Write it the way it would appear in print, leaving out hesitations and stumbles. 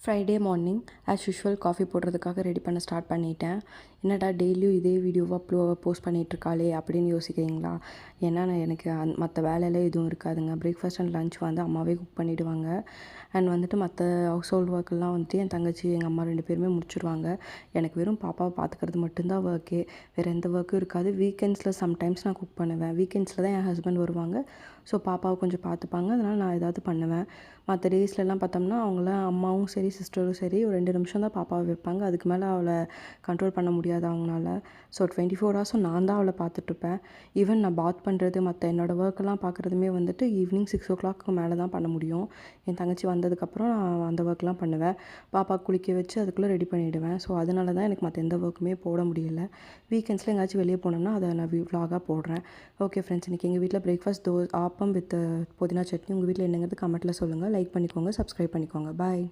Friday morning as usual coffee போடுறதுக்காக ready பண்ண start பண்ணிட்டேன். என்னடா டெய்லியும் இதே வீடியோவாக போஸ்ட் பண்ணிகிட்ருக்காளே அப்படின்னு யோசிக்கிறீங்களா? ஏன்னா எனக்கு மற்ற வேலையெல்லாம் எதுவும் இருக்காதுங்க. பிரேக்ஃபாஸ்ட் அண்ட் லன்ச் வந்து அம்மாவே குக் பண்ணிவிடுவாங்க. அண்ட் வந்துட்டு மற்ற ஹவுஸ் ஹோல்ட் ஒர்க்கெல்லாம் வந்துட்டு என் தங்கச்சி எங்கள் அம்மா 2 பேருமே முடிச்சுடுவாங்க. எனக்கு வெறும் பாப்பாவை பார்த்துக்கிறது மட்டும்தான் ஒர்க்கே. வேறு எந்த ஒர்க்கும் இருக்காது. வீக்கெண்ட்ஸில் சம்டைம்ஸ் நான் குக் பண்ணுவேன். வீக்கெண்ட்ஸில் தான் என் ஹஸ்பண்ட் வருவாங்க. ஸோ பாப்பாவை கொஞ்சம் பார்த்துப்பாங்க. அதனால் நான் ஏதாவது பண்ணுவேன். மற்ற டேஸ்லலாம் பார்த்தோம்னா அவங்களாம் அம்மாவும் சரி சிஸ்டரும் சரி ஒரு 2 நிமிஷம் தான் பாப்பாவை வைப்பாங்க. அதுக்கு மேலே அவளை கண்ட்ரோல் பண்ண முடியாது அவங்களால. ஸோ 24 ஹவர்ஸும் நான் தான் அவளை பார்த்துட்ருப்பேன். ஈவன் நான் பாத் பண்ணுறது மற்ற என்னோடய ஒர்க்கெல்லாம் பார்க்குறதுமே வந்துட்டு ஈவினிங் 6 o'clock மேலே தான் பண்ண முடியும். என் தங்கச்சி வந்ததுக்கப்புறம் நான் அந்த ஒர்க்லாம் பண்ணுவேன். பாப்பா குளிக்க வச்சு அதுக்குள்ளே ரெடி பண்ணிவிடுவேன். ஸோ அதனால தான் எனக்கு மற்ற எந்த ஒர்க்குமே போட முடியல. வீக்கெண்ட்ஸில் எங்கேயாச்சும் வெளியே போனோம்னா அதை நான் விலாகாக போடுறேன். ஓகே ஃப்ரெண்ட்ஸ், இன்றைக்கி எங்கள் வீட்டில் பிரேக்ஃபாஸ்ட் ஆப்பம் வித் புதினா சட்னி. உங்கள் வீட்டில் என்னங்கிறது கமெண்ட்டில் சொல்லுங்கள். லைக் பண்ணிக்கோங்க, சப்ஸ்கிரைப் பண்ணிக்கோங்க. பாய்.